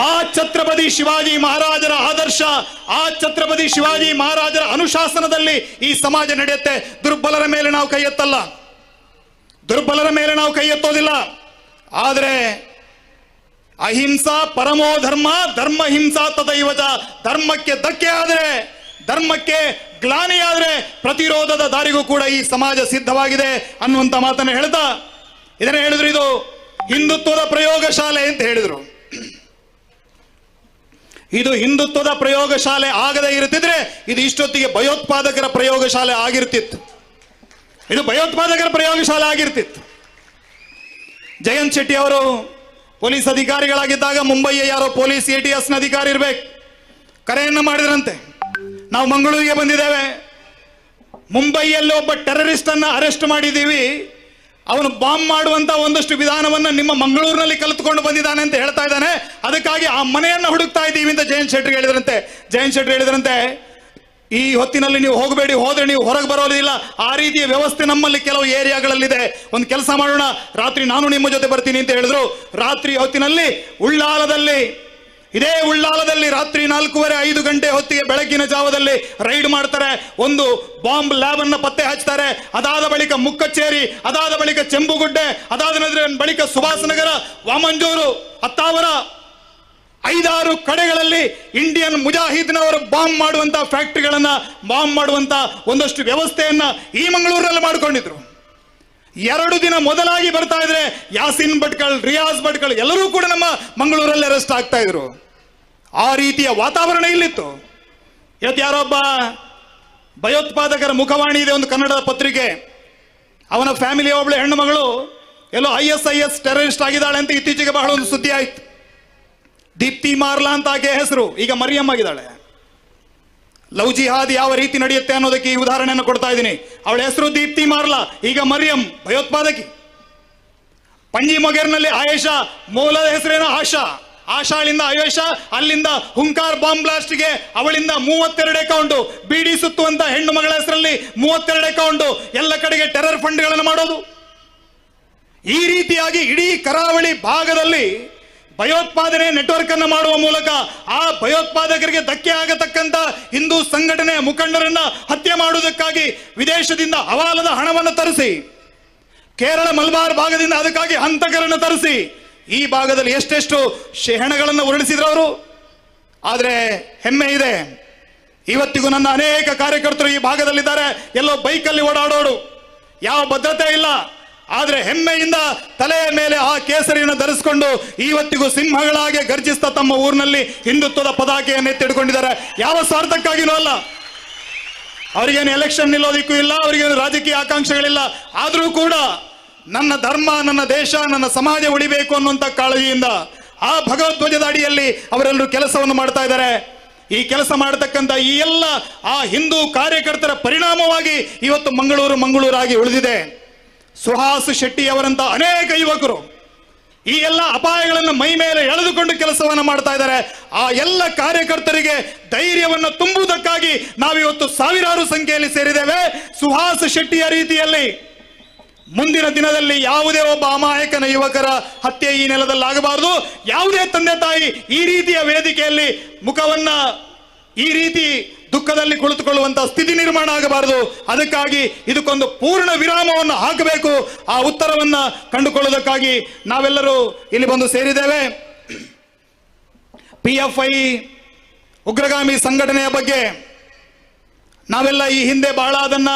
ಆ ಛತ್ರಪತಿ ಶಿವಾಜಿ ಮಹಾರಾಜರ ಆದರ್ಶ, ಆ ಛತ್ರಪತಿ ಶಿವಾಜಿ ಮಹಾರಾಜರ ಅನುಶಾಸನದಲ್ಲಿ ಈ ಸಮಾಜ ನಡೆಯುತ್ತೆ. ದುರ್ಬಲರ ಮೇಲೆ ನಾವು ಕೈ ಎತ್ತಲ್ಲ, ದುರ್ಬಲರ ಮೇಲೆ ನಾವು ಕೈ ಎತ್ತೋದಿಲ್ಲ. ಆದರೆ ಅಹಿಂಸಾ ಪರಮೋ ಧರ್ಮ, ಧರ್ಮ ಹಿಂಸಾ ತದೈವಚ. ಧರ್ಮಕ್ಕೆ ಧಕ್ಕೆ ಆದರೆ, ಧರ್ಮಕ್ಕೆ ಗ್ಲಾನಿಯಾದ್ರೆ ಪ್ರತಿರೋಧದ ದಾರಿಗೂ ಕೂಡ ಈ ಸಮಾಜ ಸಿದ್ಧವಾಗಿದೆ ಅನ್ನುವಂತ ಮಾತನ್ನು ಹೇಳ್ತಾ ಇದನ್ನ ಹೇಳಿದ್ರು. ಇದು ಹಿಂದುತ್ವದ ಪ್ರಯೋಗಶಾಲೆ ಅಂತ ಹೇಳಿದ್ರು. ಇದು ಹಿಂದುತ್ವದ ಪ್ರಯೋಗಶಾಲೆ ಆಗದೇ ಇರುತ್ತಿದ್ರೆ ಇದು ಇಷ್ಟೊತ್ತಿಗೆ ಭಯೋತ್ಪಾದಕರ ಪ್ರಯೋಗಶಾಲೆ ಆಗಿರ್ತಿತ್ತು. ಇದು ಭಯೋತ್ಪಾದಕರ ಪ್ರಯೋಗಶಾಲೆ ಆಗಿರ್ತಿತ್ತು. ಜಯಂತ್ ಶೆಟ್ಟಿ ಅವರು ಪೊಲೀಸ್ ಅಧಿಕಾರಿಗಳಾಗಿದ್ದಾಗ ಮುಂಬೈಯ ಯಾರೋ ಪೊಲೀಸ್ ATS ನ ಅಧಿಕಾರಿ ಇರ್ಬೇಕು, ಕರೆಯನ್ನು ಮಾಡಿದ್ರಂತೆ, ನಾವು ಮಂಗಳೂರಿಗೆ ಬಂದಿದ್ದೇವೆ, ಮುಂಬೈಯಲ್ಲಿ ಒಬ್ಬ ಟೆರರಿಸ್ಟ್ ಅನ್ನ ಅರೆಸ್ಟ್ ಮಾಡಿದ್ದೀವಿ, ಅವನು ಬಾಂಬ್ ಮಾಡುವಂತ ಒಂದಷ್ಟು ವಿಧಾನವನ್ನ ನಿಮ್ಮ ಮಂಗಳೂರಿನಲ್ಲಿ ಕಲಿತುಕೊಂಡು ಬಂದಿದ್ದಾನೆ ಅಂತ ಹೇಳ್ತಾ ಇದ್ದಾನೆ, ಅದಕ್ಕಾಗಿ ಆ ಮನೆಯನ್ನ ಹುಡುಕ್ತಾ ಇದ್ದೀವಿ ಅಂತ ಜಯಂತ್ ಶೆಟ್ಟಿ ಹೇಳಿದ್ರಂತೆ. ಜಯಂತ್ ಶೆಟ್ಟಿ ಹೇಳಿದ್ರಂತೆ, ಈ ಹೊತ್ತಿನಲ್ಲಿ ನೀವು ಹೋಗಬೇಡಿ, ಹೋದ್ರೆ ನೀವು ಹೊರಗೆ ಬರೋದಿಲ್ಲ, ಆ ರೀತಿಯ ವ್ಯವಸ್ಥೆ ನಮ್ಮಲ್ಲಿ ಕೆಲವು ಏರಿಯಾಗಳಲ್ಲಿದೆ, ಒಂದು ಕೆಲಸ ಮಾಡೋಣ, ರಾತ್ರಿ ನಾನು ನಿಮ್ಮ ಜೊತೆ ಬರ್ತೀನಿ ಅಂತ ಹೇಳಿದ್ರು. ರಾತ್ರಿ ಹೊತ್ತಿನಲ್ಲಿ ಉಳ್ಳಾಲದಲ್ಲಿ, ಇದೇ ಉಳ್ಳಾಲದಲ್ಲಿ ರಾತ್ರಿ 4:30-5 ಗಂಟೆ ಹೊತ್ತಿಗೆ ಬೆಳಗಿನ ಜಾವದಲ್ಲಿ ರೈಡ್ ಮಾಡ್ತಾರೆ. ಒಂದು ಬಾಂಬ್ ಲ್ಯಾಬ್ ಅನ್ನ ಪತ್ತೆ ಹಚ್ತಾರೆ. ಅದಾದ ಬಳಿಕ ಮುಕ್ಕಚ್ಚೇರಿ, ಅದಾದ ಬಳಿಕ ಚೆಂಬುಗುಡ್ಡೆ, ಅದಾದ ಬಳಿಕ ಸುಭಾಸ್ ನಗರ, ವಾಮಂಜೂರು, ಅತ್ತಾವರ, 5-6 ಕಡೆಗಳಲ್ಲಿ ಇಂಡಿಯನ್ ಮುಜಾಹಿದ್ನವರು ಬಾಂಬ್ ಮಾಡುವಂತ ಫ್ಯಾಕ್ಟರಿಗಳನ್ನ, ಬಾಂಬ್ ಮಾಡುವಂತ ಒಂದಷ್ಟು ವ್ಯವಸ್ಥೆಯನ್ನ ಈ ಮಂಗಳೂರಲ್ಲಿ ಮಾಡಿಕೊಂಡಿದ್ರು. 2 ದಿನ ಮೊದಲಾಗಿ ಬರ್ತಾ ಇದ್ರೆ ಯಾಸಿನ್ ಭಟ್ಕಳ್, ರಿಯಾಜ್ ಭಟ್ಕಳ್ ಎಲ್ಲರೂ ಕೂಡ ನಮ್ಮ ಮಂಗಳೂರಲ್ಲಿ ಅರೆಸ್ಟ್ ಆಗ್ತಾ ಇದ್ರು. ಆ ರೀತಿಯ ವಾತಾವರಣ ಇಲ್ಲಿತ್ತು. ಇವತ್ತು ಯಾರೊಬ್ಬ ಭಯೋತ್ಪಾದಕರ ಮುಖವಾಣಿ ಇದೆ, ಒಂದು ಕನ್ನಡದ ಪತ್ರಿಕೆ, ಅವನ ಫ್ಯಾಮಿಲಿಯ ಒಬ್ಳು ಹೆಣ್ಣು ಮಗಳು ಎಲ್ಲೋ ISIS ಟೆರರಿಸ್ಟ್ ಆಗಿದ್ದಾಳೆ ಅಂತ ಇತ್ತೀಚೆಗೆ ಬಹಳ ಒಂದು ಸುದ್ದಿ ಆಯ್ತು. ದೀಪ್ತಿ ಮಾರ್ಲಾ ಅಂತ ಆಕೆ ಹೆಸರು, ಈಗ ಮರಿಯಂ ಆಗಿದ್ದಾಳೆ. ಲವ್ ಜಿಹಾದ್ ಯಾವ ರೀತಿ ನಡೆಯುತ್ತೆ ಅನ್ನೋದಕ್ಕೆ ಈ ಉದಾಹರಣೆಯನ್ನು ಕೊಡ್ತಾ ಇದ್ದೀನಿ. ಅವಳ ಹೆಸರು ದೀಪ್ತಿ ಮಾರ್ಲಾ, ಈಗ ಮರಿಯಂ, ಭಯೋತ್ಪಾದಕಿ. ಪಂಜಿ ಮೊಗೇರ್ನಲ್ಲಿ ಆಯೇಷಾ, ಮೂಲದ ಹೆಸರೇನೋ ಆಶಾ, ಆಶಾಳಿಂದ ಆಯೇಷಾ, ಅಲ್ಲಿಂದ ಹುಂಕಾರ್ ಬಾಂಬ್ ಬ್ಲಾಸ್ಟ್ಗೆ ಅವಳಿಂದ 32 ಅಕೌಂಟು, ಬಿಡಿ ಸುತ್ತುವಂತ ಹೆಣ್ಣು ಮಗಳ ಹೆಸರಲ್ಲಿ 32 ಅಕೌಂಟು, ಎಲ್ಲ ಕಡೆಗೆ ಟೆರರ್ ಫಂಡ್ಗಳನ್ನು ಮಾಡೋದು. ಈ ರೀತಿಯಾಗಿ ಇಡೀ ಕರಾವಳಿ ಭಾಗದಲ್ಲಿ ಭಯೋತ್ಪಾದನೆ ನೆಟ್ವರ್ಕ್ ಅನ್ನು ಮಾಡುವ ಮೂಲಕ ಆ ಭಯೋತ್ಪಾದಕರಿಗೆ ಧಕ್ಕೆ ಆಗತಕ್ಕಂತ ಹಿಂದೂ ಸಂಘಟನೆಯ ಮುಖಂಡರನ್ನ ಹತ್ಯೆ ಮಾಡುವುದಕ್ಕಾಗಿ ವಿದೇಶದಿಂದ ಹವಾಲದ ಹಣವನ್ನು ತರಿಸಿ, ಕೇರಳ ಮಲಬಾರ್ ಭಾಗದಿಂದ ಅದಕ್ಕಾಗಿ ಹಂತಕರನ್ನು ತರಿಸಿ ಈ ಭಾಗದಲ್ಲಿ ಎಷ್ಟೆಷ್ಟು ಹೆಣಗಳನ್ನು ಉರುಳಿಸಿದ್ರು ಅವರು. ಆದರೆ ಹೆಮ್ಮೆ ಇದೆ, ಇವತ್ತಿಗೂ ನನ್ನ ಅನೇಕ ಕಾರ್ಯಕರ್ತರು ಈ ಭಾಗದಲ್ಲಿದ್ದಾರೆ. ಎಲ್ಲೋ ಬೈಕಲ್ಲಿ ಓಡಾಡೋಡು, ಯಾವ ಭದ್ರತೆ ಇಲ್ಲ, ಆದ್ರೆ ಹೆಮ್ಮೆಯಿಂದ ತಲೆಯ ಮೇಲೆ ಆ ಕೇಸರಿಯನ್ನು ಧರಿಸಿಕೊಂಡು ಇವತ್ತಿಗೂ ಸಿಂಹಗಳಾಗಿ ಗರ್ಜಿಸ್ತಾ ತಮ್ಮ ಊರಿನಲ್ಲಿ ಹಿಂದುತ್ವದ ಪತಾಕೆಯನ್ನು ಎತ್ತಿಡ್ಕೊಂಡಿದ್ದಾರೆ. ಯಾವ ಸ್ವಾರ್ಥಕ್ಕಾಗಿನೂ ಅಲ್ಲ, ಅವರಿಗೇನು ಎಲೆಕ್ಷನ್ ನಿಲ್ಲೋದಿಕ್ಕೂ ಇಲ್ಲ, ಅವರಿಗೇನು ರಾಜಕೀಯ ಆಕಾಂಕ್ಷೆಗಳಿಲ್ಲ. ಆದರೂ ಕೂಡ ನನ್ನ ಧರ್ಮ, ನನ್ನ ದೇಶ, ನನ್ನ ಸಮಾಜ ಉಳಿಬೇಕು ಅನ್ನುವಂಥ ಕಾಳಜಿಯಿಂದ ಆ ಭಗವಧ್ವಜದ ಅಡಿಯಲ್ಲಿ ಅವರೆಲ್ಲರೂ ಕೆಲಸವನ್ನು ಮಾಡ್ತಾ ಇದ್ದಾರೆ. ಈ ಕೆಲಸ ಮಾಡತಕ್ಕಂಥ ಈ ಎಲ್ಲ ಆ ಹಿಂದೂ ಕಾರ್ಯಕರ್ತರ ಪರಿಣಾಮವಾಗಿ ಇವತ್ತು ಮಂಗಳೂರಾಗಿ ಉಳಿದಿದೆ. ಸುಹಾಸ್ ಶೆಟ್ಟಿ ಅವರಂತ ಅನೇಕ ಯುವಕರು ಈ ಎಲ್ಲ ಅಪಾಯಗಳನ್ನು ಮೈ ಮೇಲೆ ಎಳೆದುಕೊಂಡು ಕೆಲಸವನ್ನು ಮಾಡ್ತಾ ಇದ್ದಾರೆ. ಆ ಎಲ್ಲ ಕಾರ್ಯಕರ್ತರಿಗೆ ಧೈರ್ಯವನ್ನು ತುಂಬುವುದಕ್ಕಾಗಿ ನಾವಿವತ್ತು ಸಾವಿರಾರು ಸಂಖ್ಯೆಯಲ್ಲಿ ಸೇರಿದ್ದೇವೆ. ಸುಹಾಸ್ ಶೆಟ್ಟಿಯ ರೀತಿಯಲ್ಲಿ ಮುಂದಿನ ದಿನದಲ್ಲಿ ಯಾವುದೇ ಒಬ್ಬ ಅಮಾಯಕನ ಯುವಕರ ಹತ್ಯೆ ಈ ನೆಲದಲ್ಲಿ ಆಗಬಾರದು. ಯಾವುದೇ ತಂದೆ ತಾಯಿ ಈ ರೀತಿಯ ವೇದಿಕೆಯಲ್ಲಿ ಮುಖವನ್ನ ಈ ರೀತಿ ದುಃಖದಲ್ಲಿ ಕುಳಿತುಕೊಳ್ಳುವಂತಹ ಸ್ಥಿತಿ ನಿರ್ಮಾಣ ಆಗಬಾರದು. ಅದಕ್ಕಾಗಿ ಇದಕ್ಕೊಂದು ಪೂರ್ಣ ವಿರಾಮವನ್ನು ಹಾಕಬೇಕು. ಆ ಉತ್ತರವನ್ನ ಕಂಡುಕೊಳ್ಳುವುದಕ್ಕಾಗಿ ನಾವೆಲ್ಲರೂ ಇಲ್ಲಿ ಬಂದು ಸೇರಿದ್ದೇವೆ. PFI ಉಗ್ರಗಾಮಿ ಸಂಘಟನೆಯ ಬಗ್ಗೆ ನಾವೆಲ್ಲ ಈ ಹಿಂದೆ ಬಹಳ ಅದನ್ನ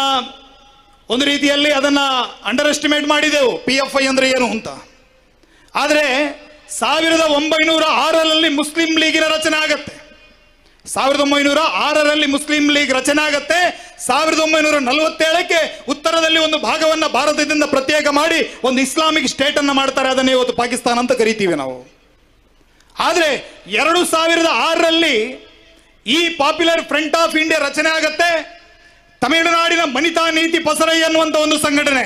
ಒಂದು ರೀತಿಯಲ್ಲಿ ಅದನ್ನ ಅಂಡರ್ ಎಸ್ಟಿಮೇಟ್ ಮಾಡಿದೆವು. PFI ಅಂದ್ರೆ ಏನು ಅಂತ. ಆದರೆ 1906ರಲ್ಲಿ ಮುಸ್ಲಿಂ ಲೀಗಿನ ರಚನೆ ಆಗತ್ತೆ. 1906ರಲ್ಲಿ ಮುಸ್ಲಿಂ ಲೀಗ್ ರಚನೆ ಆಗತ್ತೆ. 1947ಕ್ಕೆ ಉತ್ತರದಲ್ಲಿ ಒಂದು ಭಾಗವನ್ನ ಭಾರತದಿಂದ ಪ್ರತ್ಯೇಕ ಮಾಡಿ ಒಂದು ಇಸ್ಲಾಮಿಕ್ ಸ್ಟೇಟ್ ಅನ್ನ ಮಾಡ್ತಾರೆ. ಅದನ್ನ ಇವತ್ತು ಪಾಕಿಸ್ತಾನ ಅಂತ ಕರಿತೀವಿ ನಾವು. ಆದ್ರೆ 2006ರಲ್ಲಿ ಈ ಪಾಪ್ಯುಲರ್ ಫ್ರಂಟ್ ಆಫ್ ಇಂಡಿಯಾ ರಚನೆ ಆಗತ್ತೆ. ತಮಿಳುನಾಡಿನ ಮನಿತಾ ನೀತಿ ಪಸರೈ ಅನ್ನುವಂತ ಒಂದು ಸಂಘಟನೆ,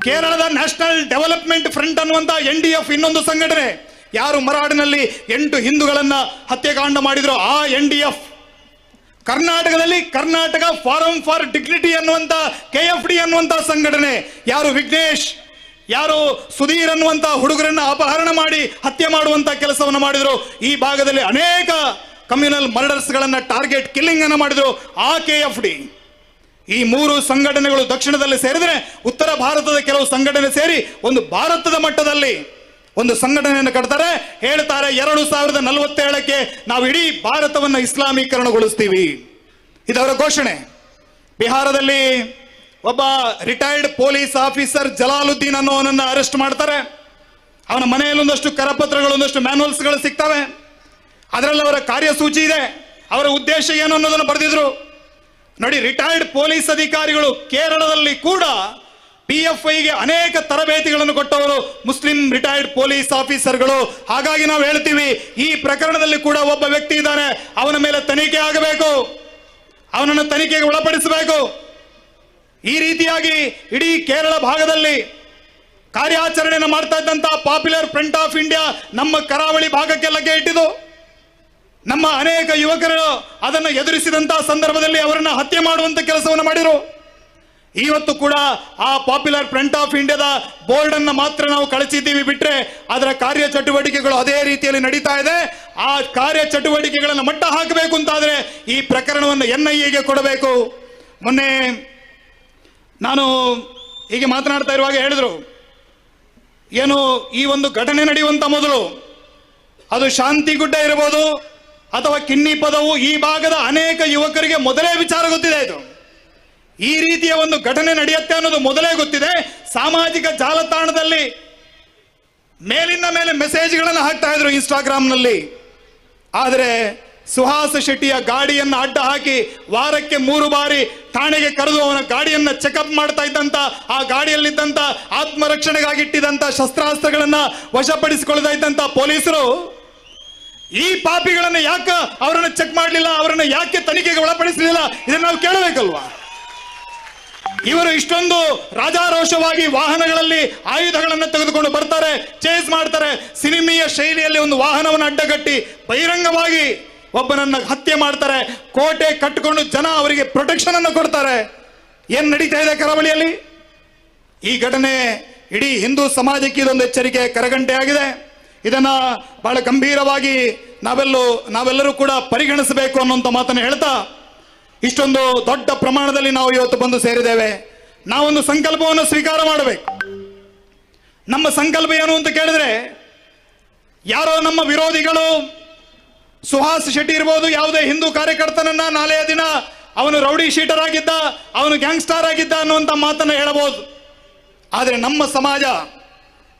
ಕೇರಳದ ನ್ಯಾಷನಲ್ ಡೆವಲಪ್ಮೆಂಟ್ ಫ್ರಂಟ್ ಅನ್ನುವಂತ NDF ಇನ್ನೊಂದು ಸಂಘಟನೆ, ಯಾರು ಮರಾಡಿನಲ್ಲಿ 8 ಹಿಂದೂಗಳನ್ನ ಹತ್ಯೆಕಾಂಡ ಮಾಡಿದ್ರು ಆ NDF, ಕರ್ನಾಟಕದಲ್ಲಿ ಕರ್ನಾಟಕ ಫಾರಂ ಫಾರ್ ಡಿಗ್ನಿಟಿ ಅನ್ನುವಂತ KFD ಅನ್ನುವಂತ ಸಂಘಟನೆ, ಯಾರು ವಿಘ್ನೇಶ್, ಯಾರು ಸುಧೀರ್ ಅನ್ನುವಂತ ಹುಡುಗರನ್ನ ಅಪಹರಣ ಮಾಡಿ ಹತ್ಯೆ ಮಾಡುವಂತ ಕೆಲಸವನ್ನು ಮಾಡಿದ್ರು. ಈ ಭಾಗದಲ್ಲಿ ಅನೇಕ ಕಮ್ಯುನಲ್ ಮರ್ಡರ್ಸ್ ಗಳನ್ನ ಟಾರ್ಗೆಟ್ ಕಿಲ್ಲಿಂಗ್ ಅನ್ನು ಮಾಡಿದ್ರು ಆ KFD. ಈ 3 ಸಂಘಟನೆಗಳು ದಕ್ಷಿಣದಲ್ಲಿ ಸೇರಿದ್ರೆ ಉತ್ತರ ಭಾರತದ ಕೆಲವು ಸಂಘಟನೆ ಸೇರಿ ಒಂದು ಭಾರತದ ಮಟ್ಟದಲ್ಲಿ ಒಂದು ಸಂಘಟನೆಯನ್ನು ಕಟ್ತಾರೆ. ಹೇಳ್ತಾರೆ 2047ಕ್ಕೆ ನಾವು ಇಡೀ ಭಾರತವನ್ನು ಇಸ್ಲಾಮೀಕರಣಗೊಳಿಸ್ತೀವಿ. ಇದವರ ಘೋಷಣೆ. ಬಿಹಾರದಲ್ಲಿ ಒಬ್ಬ ರಿಟೈರ್ಡ್ ಪೊಲೀಸ್ ಆಫೀಸರ್ ಜಲಾಲುದ್ದೀನ್ ಅನ್ನೋನನ್ನ ಅರೆಸ್ಟ್ ಮಾಡ್ತಾರೆ. ಅವನ ಮನೆಯಲ್ಲಿ ಒಂದಷ್ಟು ಕರಪತ್ರಗಳು, ಒಂದಷ್ಟು ಮ್ಯಾನುವಲ್ಸ್ಗಳು ಸಿಗ್ತವೆ. ಅದರಲ್ಲಿ ಅವರ ಕಾರ್ಯಸೂಚಿ ಇದೆ. ಅವರ ಉದ್ದೇಶ ಏನು ಅನ್ನೋದನ್ನು ಬರೆದಿದ್ರು ನೋಡಿ. ರಿಟೈರ್ಡ್ ಪೊಲೀಸ್ ಅಧಿಕಾರಿಗಳು ಕೇರಳದಲ್ಲಿ ಕೂಡ PFIಗೆ ಅನೇಕ ತರಬೇತಿಗಳನ್ನು ಕೊಟ್ಟವರು ಮುಸ್ಲಿಂ ರಿಟೈರ್ಡ್ ಪೊಲೀಸ್ ಆಫೀಸರ್ಗಳು. ಹಾಗಾಗಿ ನಾವು ಹೇಳ್ತೀವಿ ಈ ಪ್ರಕರಣದಲ್ಲಿ ಕೂಡ ಒಬ್ಬ ವ್ಯಕ್ತಿ ಇದ್ದಾನೆ, ಅವನ ಮೇಲೆ ತನಿಖೆ ಆಗಬೇಕು, ಅವನನ್ನು ತನಿಖೆಗೆ ಒಳಪಡಿಸಬೇಕು. ಈ ರೀತಿಯಾಗಿ ಇಡೀ ಕೇರಳ ಭಾಗದಲ್ಲಿ ಕಾರ್ಯಾಚರಣೆಯನ್ನು ಮಾಡ್ತಾ ಇದ್ದಂತ ಪಾಪ್ಯುಲರ್ ಫ್ರಂಟ್ ಆಫ್ ಇಂಡಿಯಾ ನಮ್ಮ ಕರಾವಳಿ ಭಾಗಕ್ಕೆ ಲಗ್ಗೆ ಇಟ್ಟಿದ್ದು. ನಮ್ಮ ಅನೇಕ ಯುವಕರು ಅದನ್ನು ಎದುರಿಸಿದಂತಹ ಸಂದರ್ಭದಲ್ಲಿ ಅವರನ್ನ ಹತ್ಯೆ ಮಾಡುವಂತ ಕೆಲಸವನ್ನು ಮಾಡಿದರು. ಇವತ್ತು ಕೂಡ ಆ ಪಾಪ್ಯುಲರ್ ಫ್ರಂಟ್ ಆಫ್ ಇಂಡಿಯಾದ ಬೋರ್ಡ್ ಅನ್ನು ಮಾತ್ರ ನಾವು ಕಳಿಸಿದ್ದೀವಿ ಬಿಟ್ರೆ ಅದರ ಕಾರ್ಯಚಟುವಟಿಕೆಗಳು ಅದೇ ರೀತಿಯಲ್ಲಿ ನಡೀತಾ ಇದೆ. ಆ ಕಾರ್ಯಚಟುವಟಿಕೆಗಳನ್ನು ಮಟ್ಟ ಹಾಕಬೇಕು ಅಂತಾದ್ರೆ ಈ ಪ್ರಕರಣವನ್ನು NIAಗೆ ಕೊಡಬೇಕು. ಮೊನ್ನೆ ನಾನು ಹೀಗೆ ಮಾತನಾಡ್ತಾ ಇರುವಾಗ ಹೇಳಿದ್ರು, ಏನು ಈ ಒಂದು ಘಟನೆ ನಡೆಯುವಂತ ಮೊದಲು ಅದು ಶಾಂತಿಗುಡ್ಡ ಇರಬಹುದು ಅಥವಾ ಕಿನ್ನಿ ಪದವು, ಈ ಭಾಗದ ಅನೇಕ ಯುವಕರಿಗೆ ಮೊದಲೇ ವಿಚಾರ ಗೊತ್ತಿದೆ. ಇದು ಈ ರೀತಿಯ ಒಂದು ಘಟನೆ ನಡೆಯುತ್ತೆ ಅನ್ನೋದು ಮೊದಲೇ ಗೊತ್ತಿದೆ. ಸಾಮಾಜಿಕ ಜಾಲತಾಣದಲ್ಲಿ ಮೇಲಿಂದ ಮೇಲೆ ಮೆಸೇಜ್ಗಳನ್ನು ಹಾಕ್ತಾ ಇದ್ರು ಇನ್ಸ್ಟಾಗ್ರಾಮ್ನಲ್ಲಿ. ಆದರೆ ಸುಹಾಸ್ ಶೆಟ್ಟಿಯ ಗಾಡಿಯನ್ನು ಅಡ್ಡ ಹಾಕಿ ವಾರಕ್ಕೆ 3 ಬಾರಿ ಠಾಣೆಗೆ ಕರೆದು ಅವನ ಗಾಡಿಯನ್ನ ಚೆಕಪ್ ಮಾಡ್ತಾ ಇದ್ದಂತ, ಆ ಗಾಡಿಯಲ್ಲಿದ್ದಂತ ಆತ್ಮರಕ್ಷಣೆಗಾಗಿ ಇಟ್ಟಿದ್ದಂತ ಶಸ್ತ್ರಾಸ್ತ್ರಗಳನ್ನ ವಶಪಡಿಸಿಕೊಳ್ಳತಾ ಇದ್ದಂತ ಪೊಲೀಸರು ಈ ಪಾಪಿಗಳನ್ನ ಯಾಕೆ ಅವರನ್ನ ಚೆಕ್ ಮಾಡಲಿಲ್ಲ, ಅವರನ್ನ ಯಾಕೆ ತನಿಖೆಗೆ ಒಳಪಡಿಸಲಿಲ್ಲ, ಇದನ್ನ ನಾವು ಕೇಳಬೇಕಲ್ವಾ? ಇವರು ಇಷ್ಟೊಂದು ರಾಜಾರೋಷವಾಗಿ ವಾಹನಗಳಲ್ಲಿ ಆಯುಧಗಳನ್ನು ತೆಗೆದುಕೊಂಡು ಬರ್ತಾರೆ, ಚೇಸ್ ಮಾಡ್ತಾರೆ, ಸಿನಿಮೀಯ ಶೈಲಿಯಲ್ಲಿ ಒಂದು ವಾಹನವನ್ನು ಅಡ್ಡಗಟ್ಟಿ ಬಹಿರಂಗವಾಗಿ ಒಬ್ಬನನ್ನ ಹತ್ಯೆ ಮಾಡ್ತಾರೆ. ಕೋಟೆ ಕಟ್ಟಿಕೊಂಡು ಜನ ಅವರಿಗೆ ಪ್ರೊಟೆಕ್ಷನ್ ಅನ್ನು ಕೊಡ್ತಾರೆ. ಏನ್ ನಡೀತಾ ಇದೆ ಕರಾವಳಿಯಲ್ಲಿ? ಈ ಘಟನೆ ಇಡೀ ಹಿಂದೂ ಸಮಾಜಕ್ಕೆ ಇದೊಂದು ಎಚ್ಚರಿಕೆ, ಕರಗಂಟೆ ಆಗಿದೆ. ಇದನ್ನ ಬಹಳ ಗಂಭೀರವಾಗಿ ನಾವೆಲ್ಲರೂ ಕೂಡ ಪರಿಗಣಿಸಬೇಕು ಅನ್ನುವಂಥ ಮಾತನ್ನು ಹೇಳ್ತಾ, ಇಷ್ಟೊಂದು ದೊಡ್ಡ ಪ್ರಮಾಣದಲ್ಲಿ ನಾವು ಇವತ್ತು ಬಂದು ಸೇರಿದ್ದೇವೆ. ನಾವೊಂದು ಸಂಕಲ್ಪವನ್ನು ಸ್ವೀಕಾರ ಮಾಡಬೇಕು. ನಮ್ಮ ಸಂಕಲ್ಪ ಏನು ಅಂತ ಕೇಳಿದ್ರೆ, ಯಾರೋ ನಮ್ಮ ವಿರೋಧಿಗಳು ಸುಹಾಸ್ ಶೆಟ್ಟಿ ಇರ್ಬೋದು, ಯಾವುದೇ ಹಿಂದೂ ಕಾರ್ಯಕರ್ತನನ್ನ ನಾಳೆಯ ದಿನ ಅವನು ರೌಡಿ ಶೀಟರ್ ಆಗಿದ್ದ, ಅವನು ಗ್ಯಾಂಗ್ಸ್ಟಾರ್ ಆಗಿದ್ದ ಅನ್ನುವಂಥ ಮಾತನ್ನು ಹೇಳಬಹುದು. ಆದರೆ ನಮ್ಮ ಸಮಾಜ,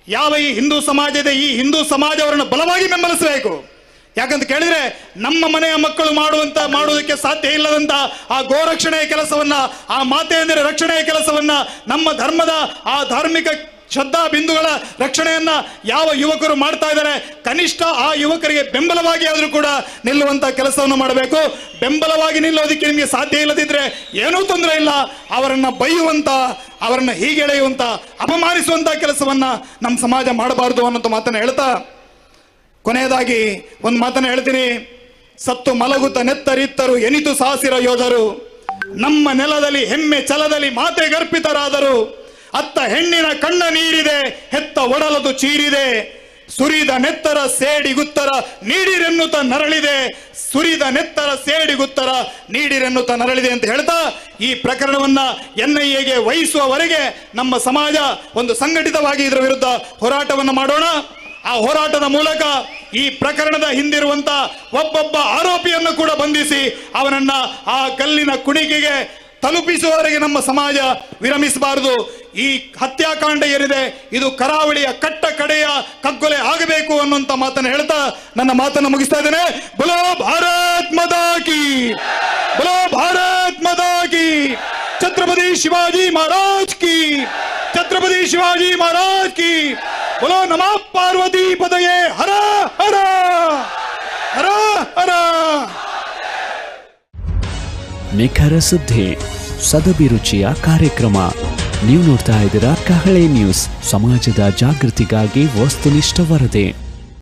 ಯಾವ ಈ ಹಿಂದೂ ಸಮಾಜ ಇದೆ, ಈ ಹಿಂದೂ ಸಮಾಜ ಅವರನ್ನು ಬಲವಾಗಿ ಬೆಂಬಲಿಸಬೇಕು. ಯಾಕಂತ ಕೇಳಿದ್ರೆ ನಮ್ಮ ಮನೆಯ ಮಕ್ಕಳು ಮಾಡುವುದಕ್ಕೆ ಸಾಧ್ಯ ಇಲ್ಲದಂತ ಆ ಗೋರಕ್ಷಣೆಯ ಕೆಲಸವನ್ನ, ಆ ಮಾತೆಯಂದಿರ ರಕ್ಷಣೆಯ ಕೆಲಸವನ್ನ, ನಮ್ಮ ಧರ್ಮದ ಆ ಧಾರ್ಮಿಕ ಶ್ರದ್ಧಾ ಬಿಂದುಗಳ ರಕ್ಷಣೆಯನ್ನ ಯಾವ ಯುವಕರು ಮಾಡ್ತಾ ಇದ್ದಾರೆ, ಕನಿಷ್ಠ ಆ ಯುವಕರಿಗೆ ಬೆಂಬಲವಾಗಿ ಆದರೂ ಕೂಡ ನಿಲ್ಲುವಂತ ಕೆಲಸವನ್ನು ಮಾಡಬೇಕು. ಬೆಂಬಲವಾಗಿ ನಿಲ್ಲೋದಕ್ಕೆ ನಿಮಗೆ ಸಾಧ್ಯ ಇಲ್ಲದಿದ್ರೆ ಏನೂ ತೊಂದರೆ ಇಲ್ಲ, ಅವರನ್ನ ಬೈಯುವಂತ, ಅವರನ್ನ ಹೀಗೆಳೆಯುವಂತ, ಅಪಮಾನಿಸುವಂತ ಕೆಲಸವನ್ನ ನಮ್ಮ ಸಮಾಜ ಮಾಡಬಾರದು ಅನ್ನೋ ಮಾತನ್ನ ಹೇಳ್ತಾ ಕೊನೆಯದಾಗಿ ಒಂದು ಮಾತನ್ನ ಹೇಳ್ತೀನಿ. ಸತ್ತು ಮಲಗುತ್ತ ನೆತ್ತರಿತ್ತರು ಎನಿತು ಸಾಸಿರ ಯೋಧರು, ನಮ್ಮ ನೆಲದಲ್ಲಿ ಹೆಮ್ಮೆ ಛಲದಲ್ಲಿ ಮಾತೆ ಗರ್ಪಿತರಾದರು. ಅತ್ತ ಹೆಣ್ಣಿನ ಕಣ್ಣ ನೀರಿದೆ, ಹೆತ್ತ ಒಡಲದು ಚೀರಿದೆ, ಸುರಿದ ನೆತ್ತರ ಸೇಡಿಗುತ್ತರ ನೀಡಿರೆನ್ನುತ್ತ ನರಳಿದೆ, ಸುರಿದ ನೆತ್ತರ ಸೇಡಿಗುತ್ತರ ನೀಡಿರೆನ್ನುತ್ತ ನರಳಿದೆ ಅಂತ ಹೇಳ್ತಾ ಈ ಪ್ರಕರಣವನ್ನ NIAಗೆ ವಹಿಸುವವರೆಗೆ ನಮ್ಮ ಸಮಾಜ ಒಂದು ಸಂಘಟಿತವಾಗಿ ಇದರ ವಿರುದ್ಧ ಹೋರಾಟವನ್ನು ಮಾಡೋಣ. ಆ ಹೋರಾಟದ ಮೂಲಕ ಈ ಪ್ರಕರಣದ ಹಿಂದಿರುವಂತ ಒಬ್ಬೊಬ್ಬ ಆರೋಪಿಯನ್ನು ಕೂಡ ಬಂಧಿಸಿ ಅವನನ್ನ ಆ ಕಲ್ಲಿನ ಕುಣಿಕೆಗೆ ತಲುಪಿಸುವವರೆಗೆ ನಮ್ಮ ಸಮಾಜ ವಿರಮಿಸಬಾರದು. ಈ ಹತ್ಯಾಕಾಂಡ ಏನಿದೆ ಇದು ಕರಾವಳಿಯ ಕಟ್ಟ ಕಡೆಯ ಕಗ್ಗೊಲೆ ಆಗಬೇಕು ಅನ್ನುವಂತ ಮಾತನ್ನು ಹೇಳ್ತಾ ನನ್ನ ಮಾತನ್ನು ಮುಗಿಸ್ತಾ ಇದ್ದೇನೆ. ಬೋಲೋ ಭಾರತ್ ಮಾತಾ ಕಿ, ಬೋಲೋ ಭಾರತ್ ಮಾತಾ ಕಿ, ಛತ್ರಪತಿ ಶಿವಾಜಿ ಮಹಾರಾಜ್ ಕಿ, ಛತ್ರಪತಿ ಶಿವಾಜಿ ಮಹಾರಾಜ್ ಕಿ, ಬೋಲೋ ನಮಃ ಪಾರ್ವತಿ ಪದಯೇ ಹರ ಹರ ಹರ ಹರ. ನಿಖರ ಸುದ್ದಿ, ಸದಭಿರುಚಿಯ ಕಾರ್ಯಕ್ರಮ. ನೀವು ನೋಡ್ತಾ ಇದ್ದೀರಾ ಕಹಳೆ ನ್ಯೂಸ್, ಸಮಾಜದ ಜಾಗೃತಿಗಾಗಿ ವಸ್ತುನಿಷ್ಠ ವರದಿ.